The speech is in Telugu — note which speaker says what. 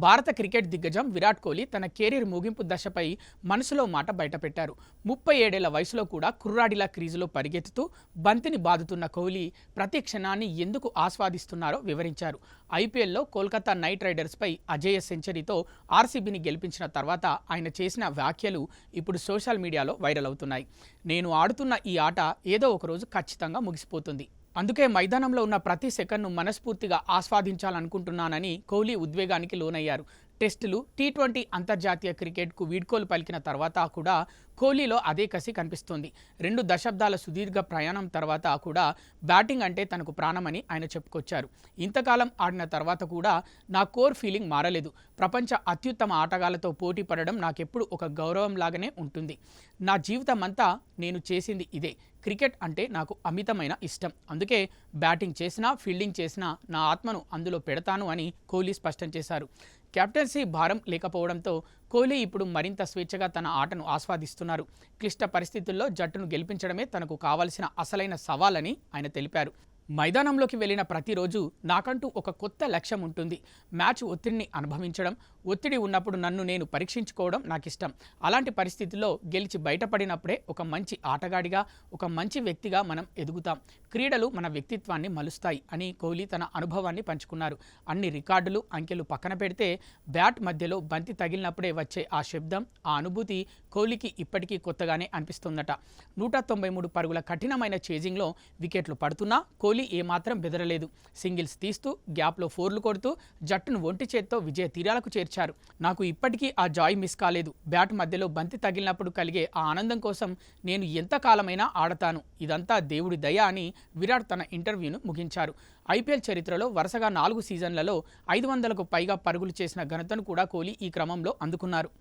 Speaker 1: భారత క్రికెట్ దిగ్గజం విరాట్ కోహ్లీ తన కెరీర్ ముగింపు దశపై మనసులో మాట బయటపెట్టారు. 37 ఏళ్ల వయసులో కూడా కుర్రాడిలా క్రీజులో పరిగెత్తుతూ బంతిని బాదుతున్న కోహ్లీ ప్రతి క్షణాన్ని ఎందుకు ఆస్వాదిస్తున్నారో వివరించారు. ఐపీఎల్లో కోల్కతా నైట్ రైడర్స్పై అజేయ సెంచరీతో ఆర్సీబీని గెలిపించిన తర్వాత ఆయన చేసిన వ్యాఖ్యలు ఇప్పుడు సోషల్ మీడియాలో వైరల్ అవుతున్నాయి. నేను ఆడుతున్న ఈ ఆట ఏదో ఒకరోజు ఖచ్చితంగా ముగిసిపోతుంది. అందుకే మైదానంలో ఉన్న ప్రతి సెకన్ను మనస్ఫూర్తిగా ఆస్వాదించాలనుకుంటున్నానని కోహ్లీ ఉద్వేగానికి లోనయ్యారు. టెస్టులు, టీ20 అంతర్జాతీయ క్రికెట్కు వీడ్కోలు పలికిన తర్వాత కూడా కోహ్లీలో అదే కసి కనిపిస్తోంది. 2 దశాబ్దాల సుదీర్ఘ ప్రయాణం తర్వాత కూడా బ్యాటింగ్ అంటే తనకు ప్రాణమని ఆయన చెప్పుకొచ్చారు. ఇంతకాలం ఆడిన తర్వాత కూడా నా కోర్ ఫీలింగ్ మారలేదు. ప్రపంచ అత్యుత్తమ ఆటగాళ్లతో పోటీ పడడం నాకెప్పుడు ఒక గౌరవం లాగానే ఉంటుంది. నా జీవితం అంతా నేను చేసింది ఇదే. క్రికెట్ అంటే నాకు అమితమైన ఇష్టం. అందుకే బ్యాటింగ్ చేసినా, ఫీల్డింగ్ చేసినా నా ఆత్మను అందులో పెడతాను అని కోహ్లీ స్పష్టం చేశారు. కెప్టెన్సీ భారం లేకపోవడంతో కోహ్లీ ఇప్పుడు మరింత స్వేచ్ఛగా తన ఆటను ఆస్వాదిస్తున్నారు. క్లిష్ట పరిస్థితుల్లో జట్టును గెలిపించడమే తనకు కావాల్సిన అసలైన సవాలని ఆయన తెలిపారు. మైదానంలోకి వెళ్ళిన ప్రతిరోజు నాకంటూ ఒక కొత్త లక్ష్యం ఉంటుంది. మ్యాచ్ ఒత్తిడిని అనుభవించడం, ఒత్తిడి ఉన్నప్పుడు నన్ను నేను పరీక్షించుకోవడం నాకిష్టం. అలాంటి పరిస్థితుల్లో గెలిచి బయటపడినప్పుడే ఒక మంచి ఆటగాడిగా, ఒక మంచి వ్యక్తిగా మనం ఎదుగుతాం. క్రీడలు మన వ్యక్తిత్వాన్ని మలుస్తాయి అని కోహ్లీ తన అనుభవాన్ని పంచుకున్నారు. అన్ని రికార్డులు, అంకెలు పక్కన పెడితే బ్యాట్ మధ్యలో బంతి తగిలినప్పుడే వచ్చే ఆ శబ్దం, ఆ అనుభూతి కోహ్లీకి ఇప్పటికీ కొత్తగానే అనిపిస్తుందట. 193 పరుగుల కఠినమైన చేజింగ్లో వికెట్లు పడుతున్నా కోహ్లీ ఏమాత్రం బెదరలేదు. సింగిల్స్ తీస్తూ, గ్యాప్లో ఫోర్లు కొడుతూ జట్టును ఒంటి చేత్తో విజయ తీరాలకు చేర్చారు. నాకు ఇప్పటికీ ఆ జాయ్ మిస్ కాలేదు. బ్యాట్ మధ్యలో బంతి తగిలినప్పుడు కలిగే ఆ ఆనందం కోసం నేను ఎంతకాలమైనా ఆడతాను. ఇదంతా దేవుడి దయ అని విరాట్ తన ఇంటర్వ్యూను ముగించారు. ఐపీఎల్ చరిత్రలో వరుసగా 4 సీజన్లలో 500కు పైగా పరుగులు చేసిన ఘనతను కూడా కోహ్లీ ఈ క్రమంలో అందుకున్నారు.